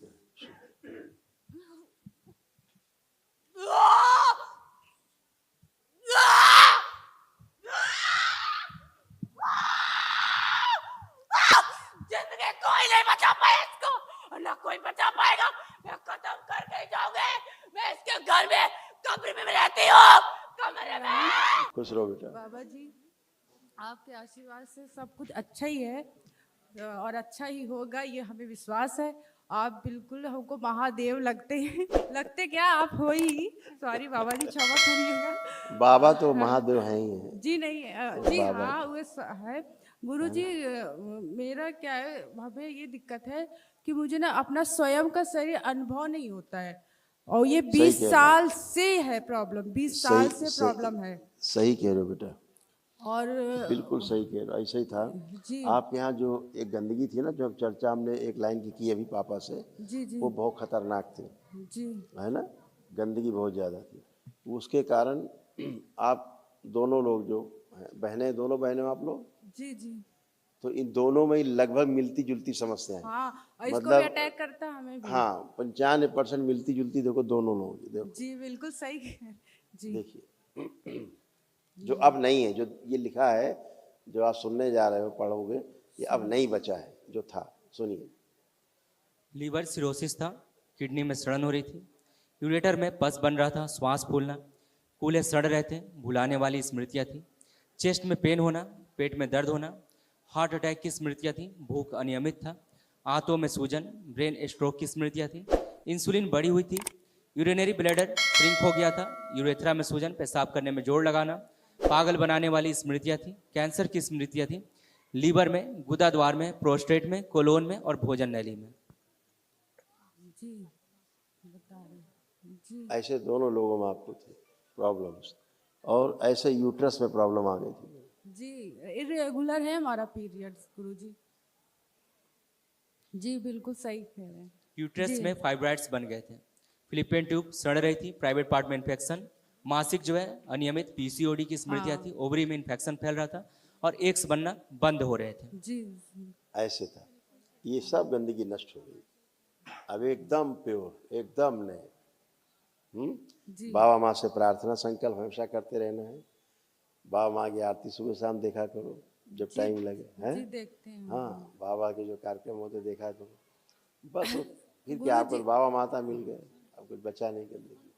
तरह। जिंदगी कोई नहीं बचा पाया इसको और ना कोई बचा पाएगा। मैं खत्म करके ही जाऊंगी। मैं इसके घर में कब्र में रहती हूँ, कमरे में। खुश रहो बेटा। बाबा जी आपके आशीर्वाद से सब कुछ अच्छा ही है और अच्छा ही होगा, ये हमें विश्वास है। आप बिल्कुल हमको महादेव लगते हैं। लगते क्या, आप हो ही। सॉरी बाबा जी, क्षमा करिएगा। बाबा तो महादेव हैं ही हैं। जी नहीं, जी बाबा हाँ वो है। गुरु जी मेरा क्या है, हमें ये दिक्कत है कि मुझे ना अपना स्वयं का शरीर अनुभव नहीं होता है और ये 20 कह रहे साल से है प्रॉब्लम, 20 साल से सही प्रॉब्लम है। सही कह रहे हो बेटा, और बिल्कुल सही कह रहे हो। ऐसा ही था जी आपके यहाँ जो एक गंदगी थी ना, जो चर्चा हमने एक लाइन की अभी पापा से, जी जी वो बहुत खतरनाक थी, जी है ना। गंदगी बहुत ज़्यादा थी, उसके कारण आप दोनों लोग जो बहनें, दोनों बहनें आप लोग, जी जी तो इन दोनों में लगभग मिलती जुलती समस्याएं हैं। हाँ, और इसको भी मतलब अटैक करता है हमें भी। हाँ, 95% मिलती जुलती देखो दोनों लोगों की। देखो जी बिल्कुल सही जी देखिए, जो अब नहीं है, जो ये लिखा है, जो आप सुनने जा रहे हो, पढ़ोगे, ये अब नहीं बचा है जो था। सुनिए। लीवर सिरोसिस था, किडनी में सड़न हो रही थी, यूरेटर में पस बन रहा था, श्वास फूलना, कूल्हे सड़ रहे थे, भुलाने वाली स्मृतियाँ थी, चेस्ट में पेन होना, पेट में दर्द होना, हार्ट अटैक की स्मृतियाँ थी, भूख अनियमित था, आंतों में सूजन, ब्रेन स्ट्रोक की स्मृतियाँ थी, इंसुलिन बढ़ी हुई थी, यूरिनरी ब्लैडर श्रिंक हो गया था, यूरेथ्रा में सूजन, पेशाब करने में जोर लगाना, पागल बनाने वाली स्मृतियाँ थी, कैंसर की स्मृतियाँ थी, लीवर में, गुदा द्वार में, प्रोस्टेट में, कोलोन में और भोजन नली में। जी बता रहे जी ऐसे दोनों लोगों में आपको थी प्रॉब्लम्स, और ऐसे यूट्रस में प्रॉब्लम आ गई थी। जी इरेगुलर है हमारा पीरियड्स गुरु जी। जी बिल्कुल सही कह रहे हैं। यूट्रस जी में फाइब्राइड्स बन गए थे, फिलिपियन ट्यूब सड़ रही थी, प्राइवेट पार्ट में इन्फेक्शन, मासिक जो है अनियमित, पीसीओडी की स्मृतियाँ थी, ओवरी में इन्फेक्शन फैल रहा था और एग्स बनना बंद हो रहे थे। जी ऐसे था, ये सब गंदगी नष्ट हो गई, अब एकदम प्योर, एकदम नए। जी बाबा माँ से प्रार्थना संकल्प हमेशा करते रहना है। बाबा माँ की आरती सुबह शाम देखा करो जब टाइम लगे, हैं। जी देखते हैं। हाँ, बाबा के जो कार्यक्रम होते देखा करो, बस फिर क्या, गुरु आपको जी बाबा माता मिल गए, अब कुछ बचा नहीं गंदगी।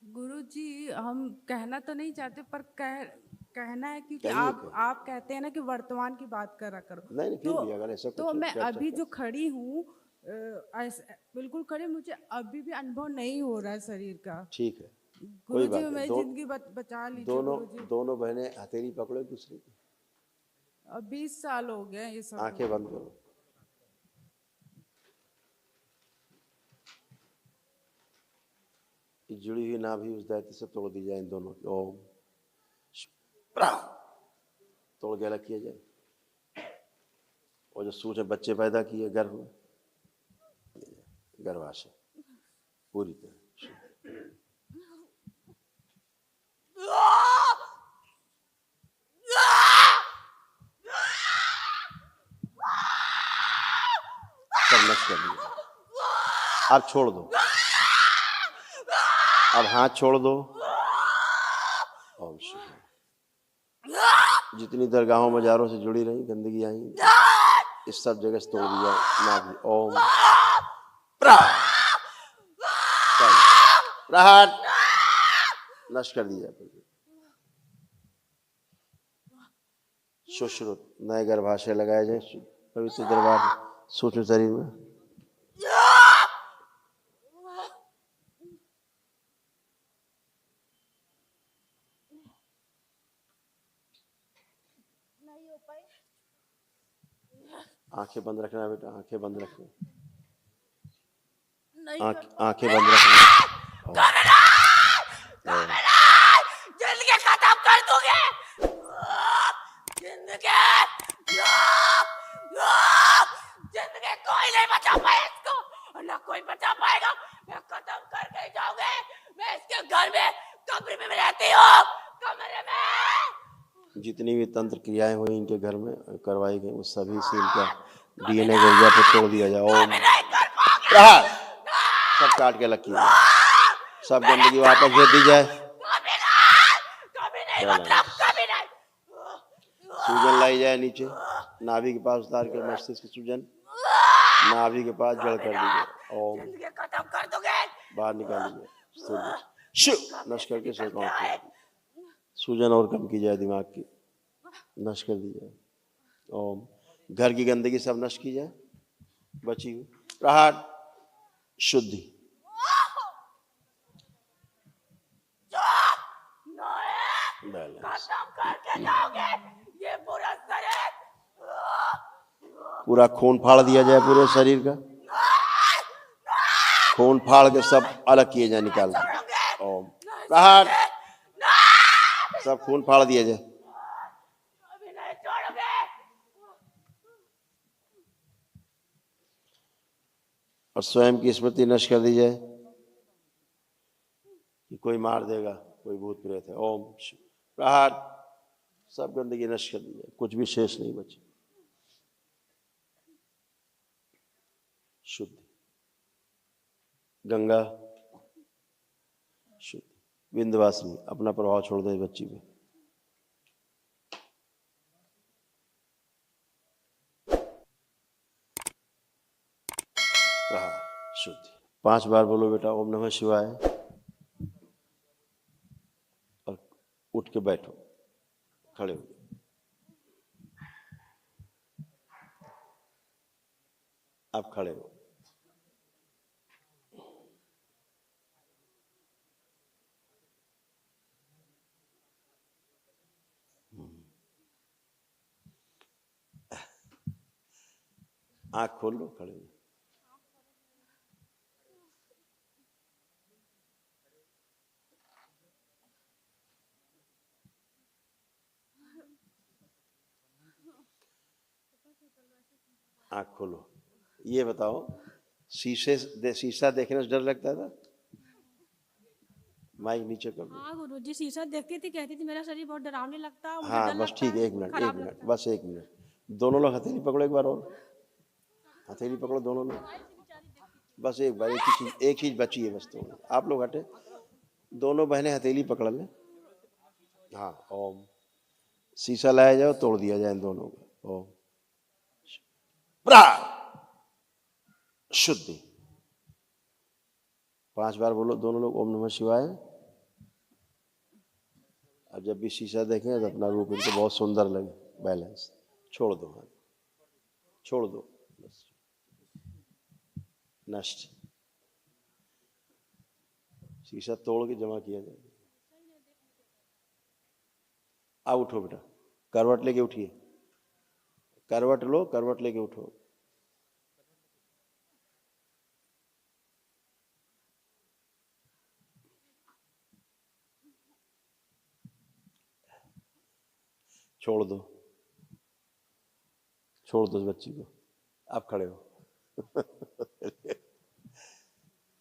गुरु जी हम कहना तो नहीं चाहते पर कहना है क्योंकि कहिए आप कहते हैं ना कि वर्तमान की बात करा करो। नहीं नहीं, फिर भी अगर ऐसा कुछ तो हो, मैं चर्चा अभी कर। जो खड़ी हूँ बिल्कुल खड़ी, मुझे अभी भी अनुभव नहीं हो रहा है शरीर का। ठीक है, गुरु कोई जी बात नहीं। मेरी जिंदगी बचा लीजिए दोनों गुरु जी। दोनों बहनें हथेली पकड़ो एक दूसरे की, अब 20 साल हो गए ये सब आंखें बंद करो। ये जुड़ी हुई नाभि उस दैत्य से तोड़ दी जाए, इन दोनों की। ओम तोड़ के अलग किया जाए, और जो सूच में बच्चे पैदा किए गर्भ में, गर्भाशय पूरी तरह। सब नष्ट कर दिया, अब छोड़ दो, अब हाथ छोड़ दो। ओम शिव। जितनी दरगाहों मजारों से जुड़ी रही गंदगी आई, इस सब जगह से तोड़ दिया नाभि। ओम प्रहट नष्ट कर दिया। सुश्रुत नए गर्भाशय लगाए जाए पवित्र दरबार सूक्ष्म शरीर में। आंखें बंद रखना बेटा, आंखें बंद रखना, आंखें बंद रखना। जिंदगी खत्म कर दोगे, जिंदगी जिंदगी कोई नहीं बचा पाया इसको और ना कोई बचा पाएगा। मैं खत्म करके ही जाऊंगी। मैं इसके घर में कब्र में रहती हूँ, कमरे में। जितनी भी तंत्र क्रियाएं हुई इनके घर में करवाई गई, उस सभी से इनका डीएनए गैया पर तोड़ दिया जाए। ओम प्रहार। सब काट के लकीर, सब गंदगी वापस भेज दी जाए। कभी नहीं मतलब कभी नहीं। सूजन लाई जाए नीचे, नाभि के पास उतार के मस्तिष्क की सूजन नाभि के पास जड़ कर दीजिए। ओम जिंदगी खत्म कर दोगे। बाहर निकाल लीजिए। शु नश करके सो सूजन और कम की जाए, दिमाग की नश कर दी जाए। ओम घर की गंदगी सब नश की जाए, बची हुई। प्रहार शुद्धि। बैलेंस। खत्म करके जाओगे ये पूरा शरीर। पूरा खून फाड़ दिया जाए, पूरे शरीर का खून फाड़ के सब अलग किए जाए, निकाल के। ओम प्रहार। सब खून फाड़ दिया जाए। कभी नहीं छोड़ोगे। और स्वयं की स्मृति नष्ट कर दी जाए कि कोई मार देगा, कोई भूत प्रेत है। ओम प्रहार। सब गंदगी नष्ट कर दी जाए, कुछ भी शेष नहीं बचे। शुद्ध गंगा शुद्ध। विंध्यवासिनी अपना प्रभाव छोड़ दे बच्ची पे। शुद्धि। 5 बार बोलो बेटा ओम नमः शिवाय और उठ के बैठो, खड़े हो। आप खड़े हो। आंख खोल लो, खड़े हो। आंख खोलो। ये बताओ, शीशा देखने से डर लगता था? माइक नीचे कर लो। हाँ गुरुजी, शीशा देखती थी, कहती थी मेरा शरीर बहुत डरावने लगता है, मुझे हाँ डर बस लगता ठीक है, है, एक मिनट खराब लगता है। बस एक मिनट। दोनों लोग हथेली पकड़ो, एक बार और हथेली पकड़ो दोनों लोग। बस एक बार, एक चीज बची है बस। तो आप लोग हटे, दोनों बहनें हथेली पकड़ लें। हाँ ओम। शीशा लाया जाओ, तोड़ दिया जाए इन दोनों को। ओम प्रहार शुद्धि। 5 बार बोलो दोनों लोग ओम नमः शिवाय। अब जब भी शीशा देखें तो अपना रूप इनको बहुत सुंदर लगे। बैलेंस। छोड़ दो हाथ, छोड़ दो, बस नष्ट। शीशा तोड़ के जमा किया जाए। अब उठो बेटा, करवट लेके उठिए, करवट लो, करवट लेके उठो। छोड़ दो, छोड़ दो बच्ची को। आप खड़े हो।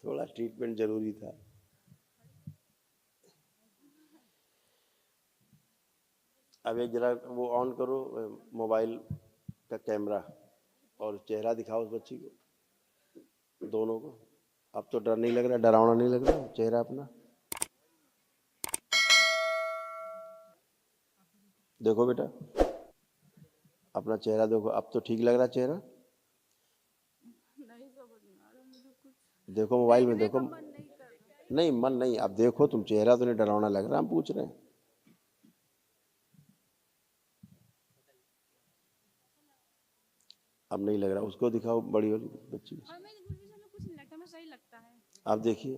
थोड़ा ट्रीटमेंट जरूरी था। अब एक जरा वो ऑन करो मोबाइल का कैमरा और चेहरा दिखाओ उस बच्ची को, दोनों को। अब तो डर नहीं लग रहा, डरावना नहीं लग रहा चेहरा अपना? देखो बेटा, अपना चेहरा देखो, अब तो ठीक लग रहा चेहरा? देखो मोबाइल में देखो। नहीं मन नहीं, अब देखो तुम, चेहरा तो नहीं डरावना लग रहा, हम पूछ रहे हैं। अब नहीं लग रहा, उसको दिखाओ बड़ी वाली बच्ची को। कुछ नहीं लगता, मैं सही लगता है। आप देखिए,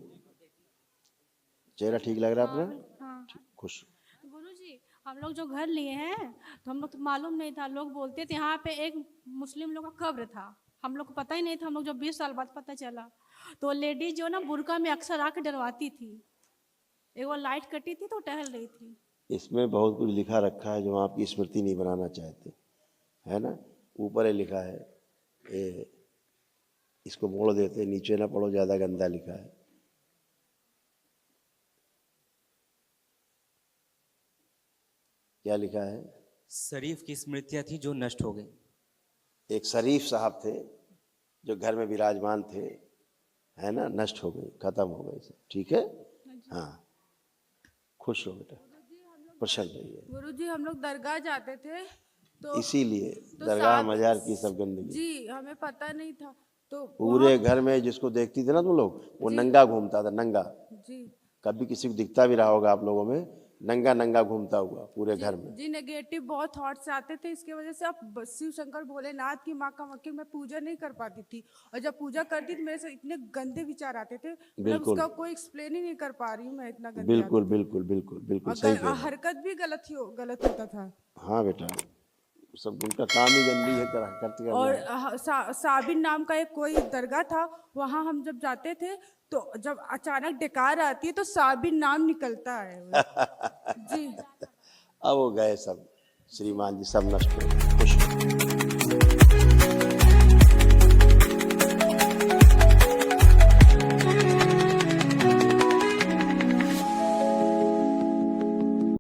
चेहरा ठीक लग रहा है अपना? हाँ खुश। गुरुजी, हम लोग जो घर लिए हैं तो हम लोग तो मालूम नहीं था, लोग बोलते थे यहाँ पे एक मुस्लिम लोग का कब्र था, हम लोग को पता ही नहीं था। हम लोग जब 20 साल बाद पता चला, तो लेडीज जो ना बुर्का में अक्सर आके डरवाती थी। एक वो लाइट कटी थी तो टहल रही थी। इसमें बहुत कुछ लिखा रखा है जो आपकी स्मृति नहीं बनाना चाहते, है ना? ऊपर है लिखा है, ये इसको मोड़ देते, नीचे ना पढ़ो, ज्यादा गंदा लिखा है। क्या लिखा है? शरीफ की स्मृतियां थी जो नष्ट हो गई। एक शरीफ साहब थे जो घर में विराजमान थे, है ना, नष्ट हो गई, खत्म हो गई सब। ठीक है, हाँ, खुश हो बेटा, प्रसन्न रहिए। गुरुजी हम लोग दरगाह जाते थे तो इसीलिए तो दरगाह साथ- मजार की सब गंदगी जी हमें पता नहीं था तो पूरे घर में, जिसको देखती थी ना तुम लोग, वो नंगा घूमता था, नंगा। जी कभी किसी को दिखता भी रहा होगा आप लोगों में, नंगा नंगा घूमता हुआ पूरे घर में। जी नेगेटिव बहुत थॉट्स आते थे, इसके वजह से अब शिव शंकर भोलेनाथ की माँ का मक्के मैं पूजा नहीं कर पाती थी, और जब पूजा करती थी मेरे से इतने गंदे विचार आते थे, मतलब बिल्कुल। उसका कोई एक्सप्लेन ही नहीं कर पा रही हूँ मैं, इतना गंदे बिल्कुल आते थे। बिल्कुल बिल्कुल बिल्कुल और सही कह रहे हो। हरकत भी गलत होता था। हाँ बेटा, सब उनका काम ही गंदी है, करते और करते। साबिन नाम का एक कोई दरगाह था, वहाँ हम जब जाते थे तो जब अचानक डकार आती है तो साबिन नाम निकलता है। जी अब वो गए सब, श्रीमान जी सब नष्ट हो गए, खुश हो गए।